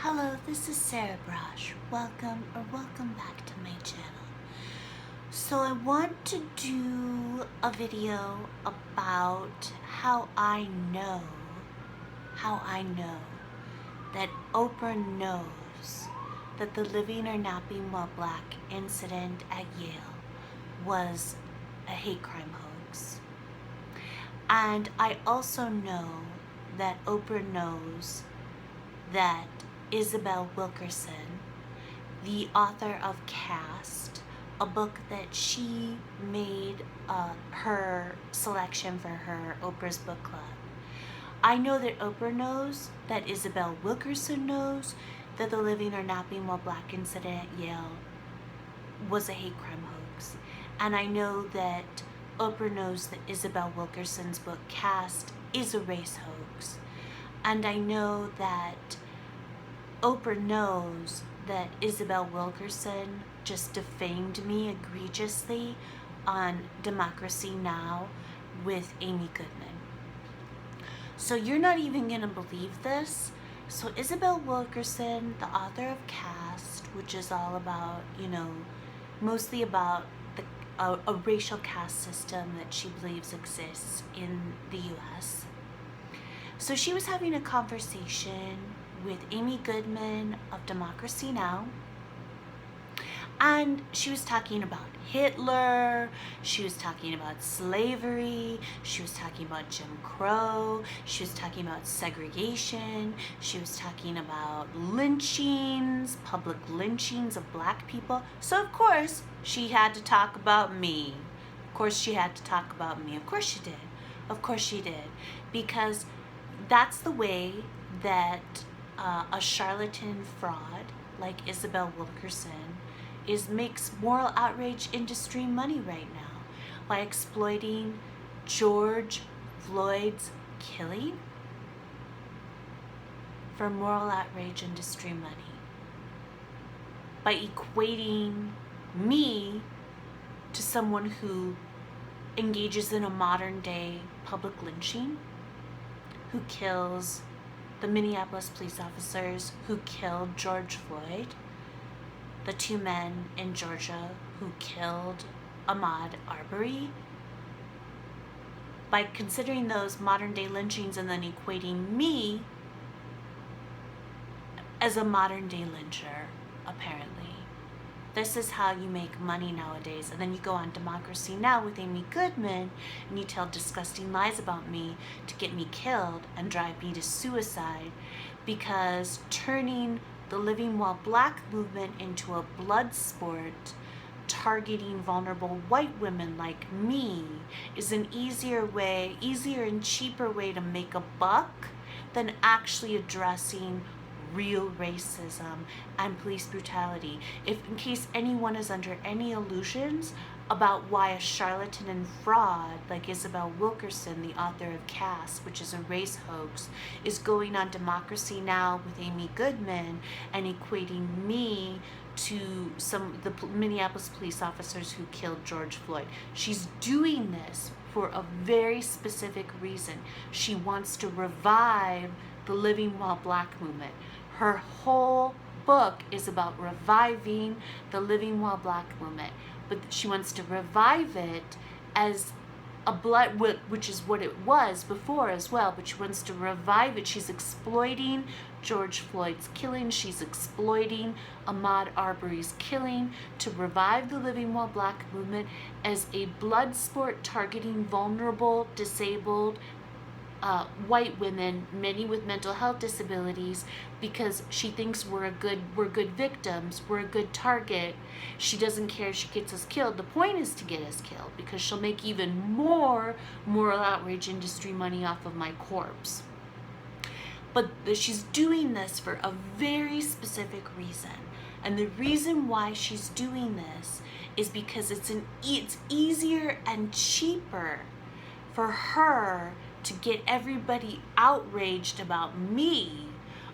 Hello, this is Sarah Braasch. Welcome back to my channel. So I want to do a video about how I know that Oprah knows that the Living or Not Being While Black incident at Yale was a hate crime hoax. And I also know that Oprah knows that Isabel Wilkerson, the author of Caste, a book that she made her selection for her Oprah's book club. I know that Oprah knows, that Isabel Wilkerson knows, that the Living or Not Being While Black incident at Yale was a hate crime hoax. And I know that Oprah knows that Isabel Wilkerson's book Caste is a race hoax. And I know that Oprah knows that Isabel Wilkerson just defamed me egregiously on Democracy Now! With Amy Goodman. So you're not even gonna believe this. So Isabel Wilkerson, the author of Caste, which is all about, mostly about a racial caste system that she believes exists in the US. So she was having a conversation with Amy Goodman of Democracy Now! And she was talking about Hitler, she was talking about slavery, she was talking about Jim Crow, she was talking about segregation, she was talking about lynchings, public lynchings of black people. So of course she had to talk about me. Of course she had to talk about me. Of course she did. Of course she did. Because that's the way that a charlatan fraud like Isabel Wilkerson makes moral outrage industry money right now by exploiting George Floyd's killing for moral outrage industry money, by equating me to someone who engages in a modern day public lynching, who kills the Minneapolis police officers who killed George Floyd, the two men in Georgia who killed Ahmaud Arbery, by considering those modern day lynchings and then equating me as a modern day lyncher, apparently. This is how you make money nowadays. And then you go on Democracy Now! With Amy Goodman and you tell disgusting lies about me to get me killed and drive me to suicide, because turning the Living While Black movement into a blood sport targeting vulnerable white women like me is an easier and cheaper way to make a buck than actually addressing real racism and police brutality. If in case anyone is under any illusions about why a charlatan and fraud like Isabel Wilkerson, the author of Caste, which is a race hoax, is going on Democracy Now! With Amy Goodman and equating me to the Minneapolis police officers who killed George Floyd. She's doing this for a very specific reason. She wants to revive the Living While Black movement. Her whole book is about reviving the Living While Black movement, but she wants to revive it as a blood, which is what it was before as well, but she wants to revive it. She's exploiting George Floyd's killing. She's exploiting Ahmaud Arbery's killing to revive the Living While Black movement as a blood sport targeting vulnerable, disabled, white women, many with mental health disabilities, because she thinks we're good victims, we're a good target. She doesn't care if she gets us killed. The point is to get us killed, because she'll make even more moral outrage industry money off of my corpse. But she's doing this for a very specific reason. And the reason why she's doing this is because it's easier and cheaper for her to get everybody outraged about me,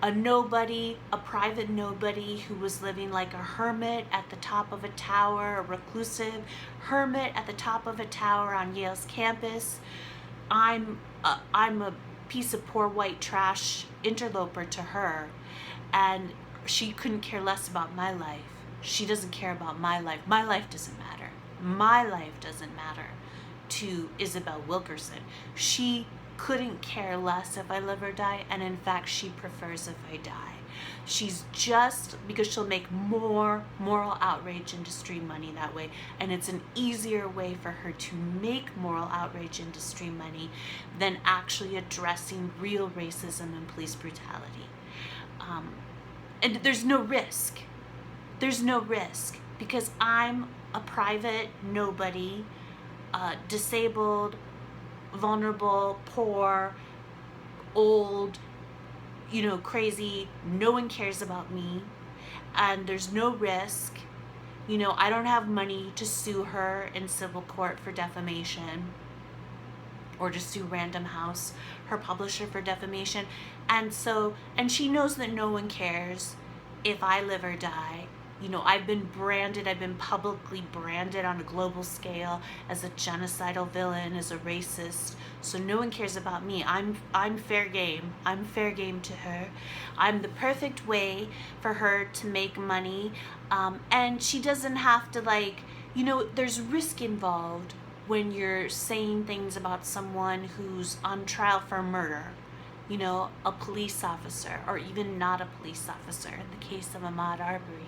a nobody, a private nobody who was living like a hermit at the top of a tower, a reclusive hermit at the top of a tower on Yale's campus. I'm a piece of poor white trash interloper to her, and she couldn't care less about my life. She doesn't care about my life. My life doesn't matter. My life doesn't matter to Isabel Wilkerson. She couldn't care less if I live or die, and in fact, she prefers if I die. She's just, because she'll make more moral outrage industry money that way, and it's an easier way for her to make moral outrage industry money than actually addressing real racism and police brutality. And there's no risk. There's no risk because I'm a private nobody, disabled, vulnerable, poor, old, crazy. No one cares about me, and there's no risk. I don't have money to sue her in civil court for defamation, or to sue Random House, her publisher, for defamation. And she knows that no one cares if I live or die. I've been publicly branded on a global scale as a genocidal villain, as a racist. So no one cares about me. I'm fair game. I'm fair game to her. I'm the perfect way for her to make money. And she doesn't have to there's risk involved when you're saying things about someone who's on trial for murder. A police officer, or even not a police officer, in the case of Ahmaud Arbery.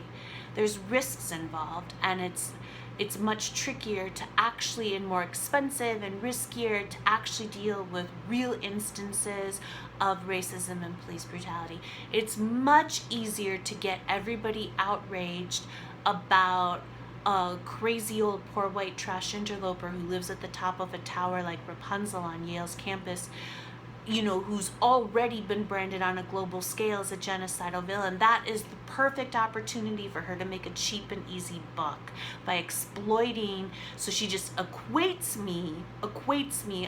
There's risks involved, and it's much trickier to actually, and more expensive and riskier to actually deal with real instances of racism and police brutality. It's much easier to get everybody outraged about a crazy old poor white trash interloper who lives at the top of a tower like Rapunzel on Yale's campus, who's already been branded on a global scale as a genocidal villain. That is the perfect opportunity for her to make a cheap and easy buck by exploiting. So she just equates me.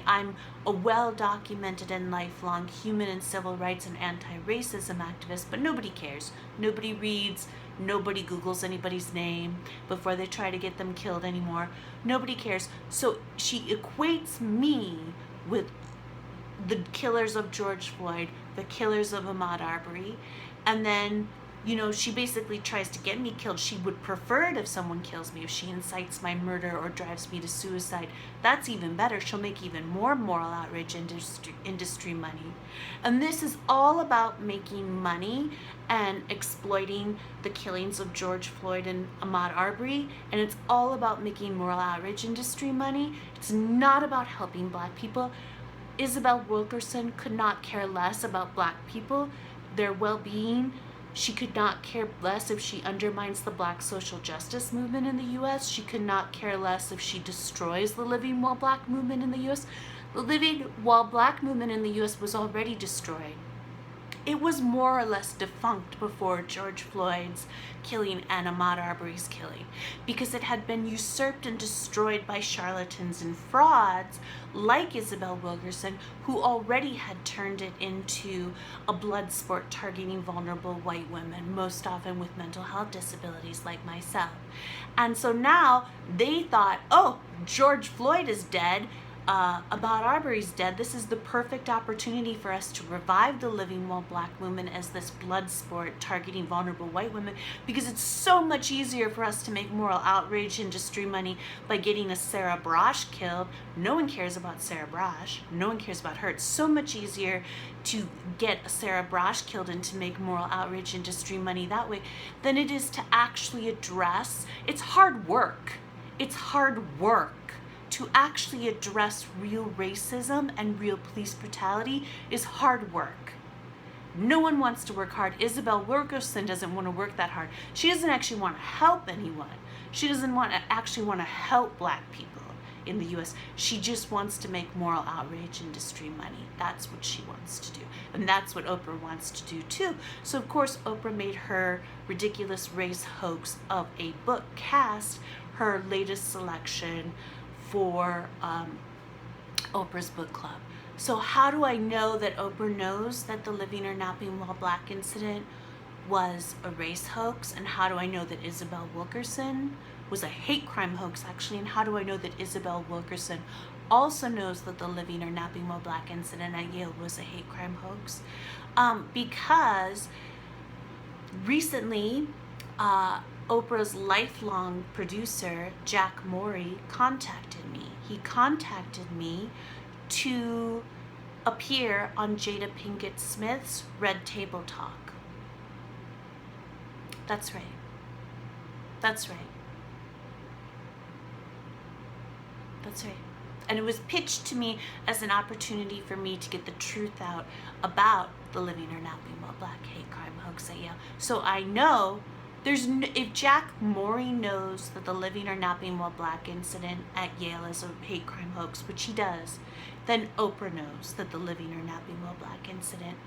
I'm a well-documented and lifelong human and civil rights and anti-racism activist, but nobody cares. Nobody reads. Nobody Googles anybody's name before they try to get them killed anymore. Nobody cares. So she equates me with the killers of George Floyd, the killers of Ahmaud Arbery, and then, she basically tries to get me killed. She would prefer it if someone kills me, if she incites my murder or drives me to suicide. That's even better. She'll make even more moral outrage industry money. And this is all about making money and exploiting the killings of George Floyd and Ahmaud Arbery, and it's all about making moral outrage industry money. It's not about helping Black people. Isabel Wilkerson could not care less about Black people, their well-being. She could not care less if she undermines the Black social justice movement in the U.S. She could not care less if she destroys the Living While Black movement in the U.S. The Living While Black movement in the U.S. was already destroyed. It was more or less defunct before George Floyd's killing and Ahmaud Arbery's killing, because it had been usurped and destroyed by charlatans and frauds like Isabel Wilkerson, who already had turned it into a blood sport targeting vulnerable white women, most often with mental health disabilities like myself. And so now they thought, oh, George Floyd is dead, Ahmaud Arbery's dead. This is the perfect opportunity for us to revive the Living While Black movement as this blood sport targeting vulnerable white women, because it's so much easier for us to make moral outrage industry money by getting a Sarah Braasch killed. No one cares about Sarah Braasch. No one cares about her. It's so much easier to get a Sarah Braasch killed and to make moral outrage industry money that way than it is to actually address. It's hard work. It's hard work. To actually address real racism and real police brutality is hard work. No one wants to work hard. Isabel Wilkerson doesn't want to work that hard. She doesn't actually want to help anyone. She doesn't actually want to help Black people in the U.S. She just wants to make moral outrage industry money. That's what she wants to do. And that's what Oprah wants to do too. So of course Oprah made her ridiculous race hoax of a book, Caste, her latest selection for Oprah's book club. So how do I know that Oprah knows that the Living or Napping While Black incident was a race hoax? And how do I know that Isabel Wilkerson was a hate crime hoax, actually? And how do I know that Isabel Wilkerson also knows that the Living or Napping While Black incident at Yale was a hate crime hoax, because recently, Oprah's lifelong producer, Jack Morey, contacted me. He contacted me to appear on Jada Pinkett Smith's Red Table Talk. That's right. That's right. That's right. And it was pitched to me as an opportunity for me to get the truth out about the Living or Napping While Black hate crime hoax at Yale. So I know if Jack Morey knows that the Living or Napping While Black incident at Yale is a hate crime hoax, which he does, then Oprah knows that the Living or Napping While Black incident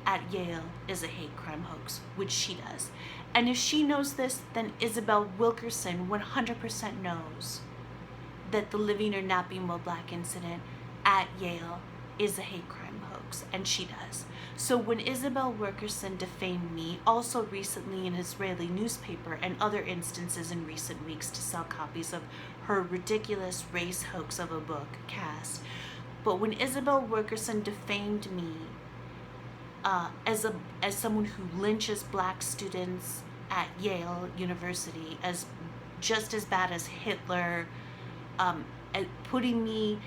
at Yale is a hate crime hoax, which she does. And if she knows this, then Isabel Wilkerson 100% knows that the Living or Napping While Black incident at Yale is a hate crime hoax, and she does. So when Isabel Wilkerson defamed me, also recently in an Israeli newspaper and other instances in recent weeks to sell copies of her ridiculous race hoax of a book, Caste, but when Isabel Wilkerson defamed me as someone who lynches black students at Yale University as just as bad as Hitler, putting me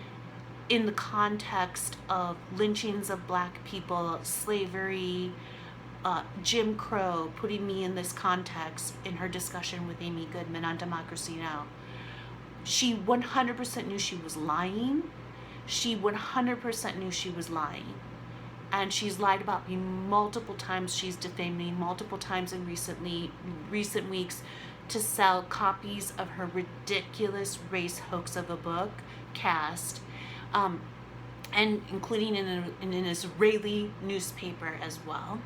in the context of lynchings of black people, slavery, Jim Crow, putting me in this context in her discussion with Amy Goodman on Democracy Now! She 100% knew she was lying. She 100% knew she was lying. And she's lied about me multiple times. She's defamed me multiple times in recent weeks to sell copies of her ridiculous race hoax of a book, Caste, and including in an Israeli newspaper as well.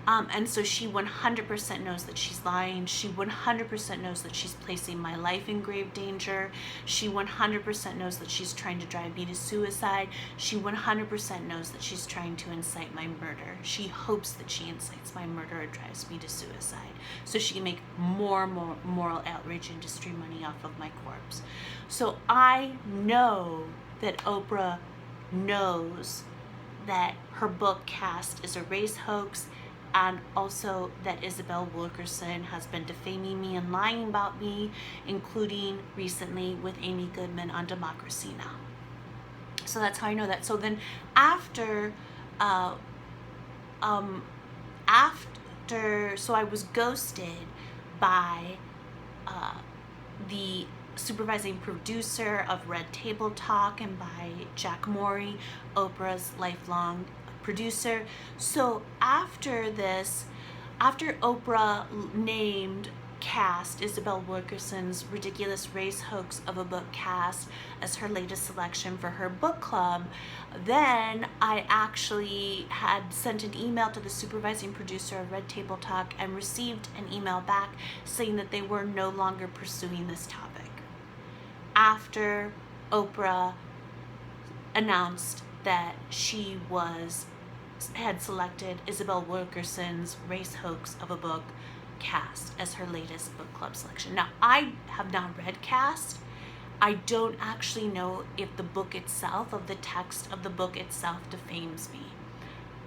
And so she 100% knows that she's lying. She 100% knows that she's placing my life in grave danger. She 100% knows that she's trying to drive me to suicide. She 100% knows that she's trying to incite my murder. She hopes that she incites my murder or drives me to suicide so she can make more moral outrage industry money off of my corpse. So I know that Oprah knows that her book Caste is a race hoax, and also that Isabel Wilkerson has been defaming me and lying about me, including recently with Amy Goodman on Democracy Now! So that's how I know that. So then after so I was ghosted by the supervising producer of Red Table Talk and by Jack Morey, Oprah's lifelong producer. So after this, after Oprah named Caste, Isabel Wilkerson's ridiculous race hoax of a book Caste, as her latest selection for her book club, then I actually had sent an email to the supervising producer of Red Table Talk and received an email back saying that they were no longer pursuing this topic after Oprah announced that she had selected Isabel Wilkerson's race hoax of a book, Caste, as her latest book club selection. Now, I have not read Caste. I don't actually know if the book itself, of the text of the book itself, defames me.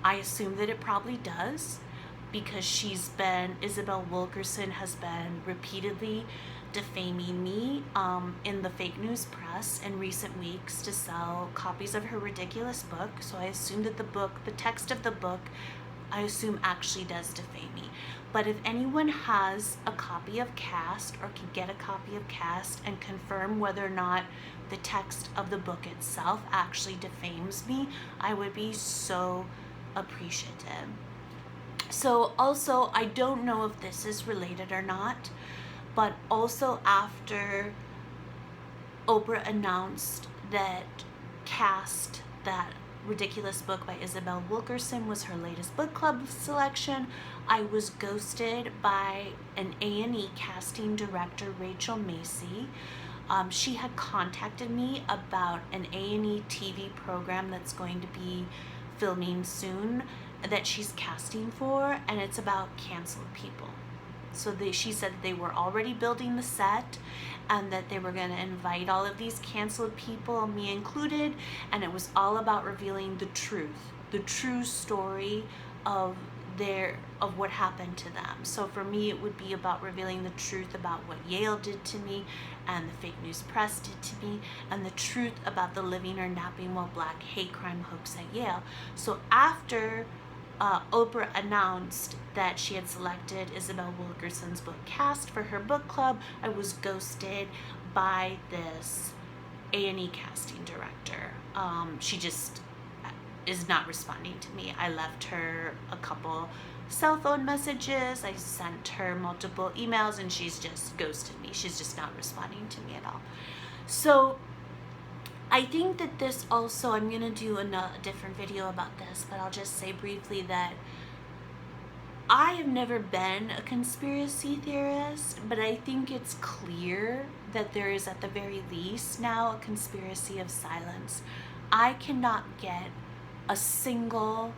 I assume that it probably does, because Isabel Wilkerson has been repeatedly defaming me in the fake news press in recent weeks to sell copies of her ridiculous book. So I assume that the text of the book, I assume actually does defame me. But if anyone has a copy of Caste or can get a copy of Caste and confirm whether or not the text of the book itself actually defames me, I would be so appreciative. So also, I don't know if this is related or not, but also after Oprah announced that Caste, that ridiculous book by Isabel Wilkerson, was her latest book club selection, I was ghosted by an A&E casting director, Rachel Macy. She had contacted me about an A&E TV program that's going to be filming soon that she's casting for, and it's about canceled people. So she said that they were already building the set and that they were going to invite all of these canceled people, me included, and it was all about revealing the true story of what happened to them. So for me, it would be about revealing the truth about what Yale did to me and the fake news press did to me, and the truth about the living or napping while black hate crime hoax at Yale. So after Oprah announced that she had selected Isabel Wilkerson's book Caste for her book club, I was ghosted by this A&E casting director. She just is not responding to me. I left her a couple cell phone messages, I sent her multiple emails, and she's just ghosted me. She's just not responding to me at all. So I think that this also, I'm going to do a different video about this, but I'll just say briefly that I have never been a conspiracy theorist, but I think it's clear that there is at the very least now a conspiracy of silence. I cannot get a single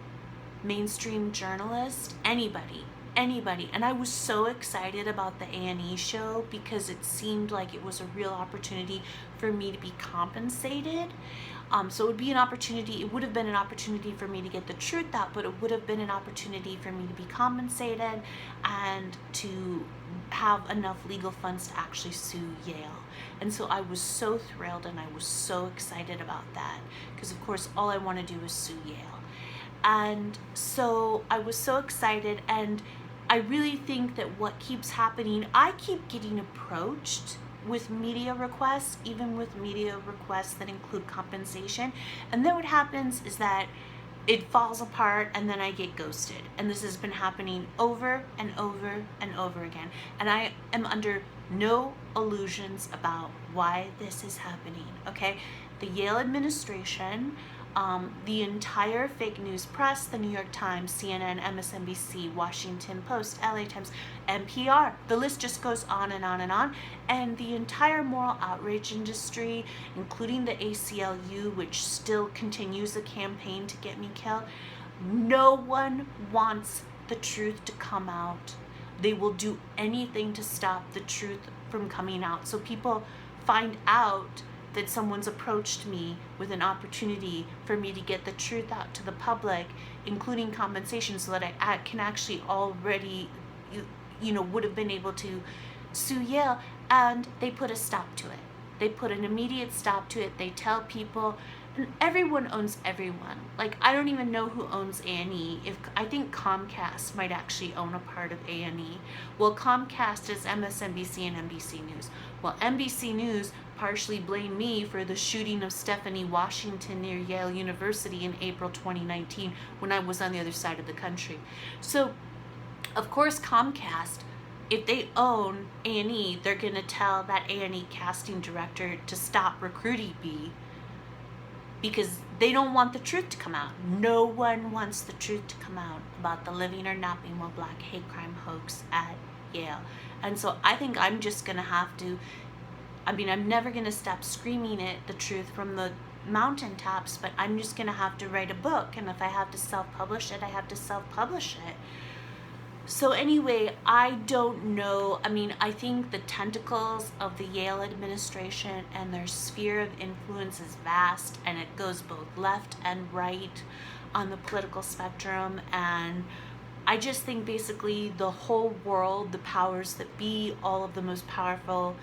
mainstream journalist, anybody, and I was so excited about the A&E show because it seemed like it was a real opportunity for me to be compensated. So it would be an opportunity, it would have been an opportunity for me to get the truth out, but it would have been an opportunity for me to be compensated and to have enough legal funds to actually sue Yale. And so I was so thrilled and I was so excited about that because of course all I want to do is sue Yale. And so I was so excited, and I really think that what keeps happening, I keep getting approached with media requests, even with media requests that include compensation. And then what happens is that it falls apart and then I get ghosted. And this has been happening over and over and over again. And I am under no illusions about why this is happening, okay? The Yale administration, the entire fake news press, the New York Times, CNN, MSNBC, Washington Post, LA Times, NPR, the list just goes on and on and on. And the entire moral outrage industry, including the ACLU, which still continues a campaign to get me killed, no one wants the truth to come out. They will do anything to stop the truth from coming out. So people find out that someone's approached me with an opportunity for me to get the truth out to the public, including compensation, so that I can actually already, would have been able to sue Yale, and they put a stop to it. They put an immediate stop to it. They tell people, and everyone owns everyone. Like, I don't even know who owns A&E. I think Comcast might actually own a part of A&E. Well, Comcast is MSNBC and NBC News. Well, NBC News partially blamed me for the shooting of Stephanie Washington near Yale University in April 2019 when I was on the other side of the country. So, of course, Comcast, if they own A&E, they're going to tell that A&E casting director to stop recruiting me because they don't want the truth to come out. No one wants the truth to come out about the living or napping while black hate crime hoax at Yale. And so I think I'm just going to have to, I'm never going to stop screaming it, the truth from the mountaintops, but I'm just going to have to write a book. And if I have to self-publish it, I have to self-publish it. So anyway, I don't know. I think the tentacles of the Yale administration and their sphere of influence is vast, and it goes both left and right on the political spectrum. And I just think basically the whole world, the powers that be, all of the most powerful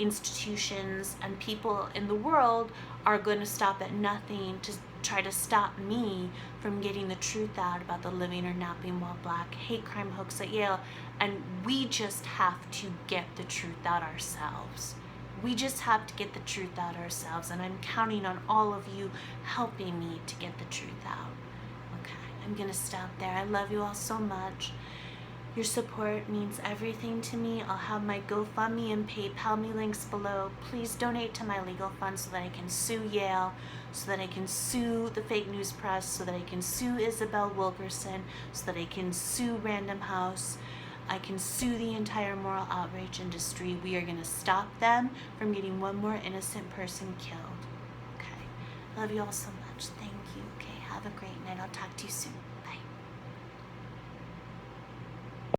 institutions and people in the world are going to stop at nothing to try to stop me from getting the truth out about the living or napping while black hate crime hoax at Yale. And we just have to get the truth out ourselves. We just have to get the truth out ourselves, and I'm counting on all of you helping me to get the truth out. Okay, I'm gonna stop there. I love you all so much. Your support means everything to me. I'll have my GoFundMe and PayPal me links below. Please donate to my legal fund so that I can sue Yale, so that I can sue the fake news press, so that I can sue Isabel Wilkerson, so that I can sue Random House. I can sue the entire moral outrage industry. We are going to stop them from getting one more innocent person killed. Okay. Love you all so much. Thank you. Okay. Have a great night. I'll talk to you soon.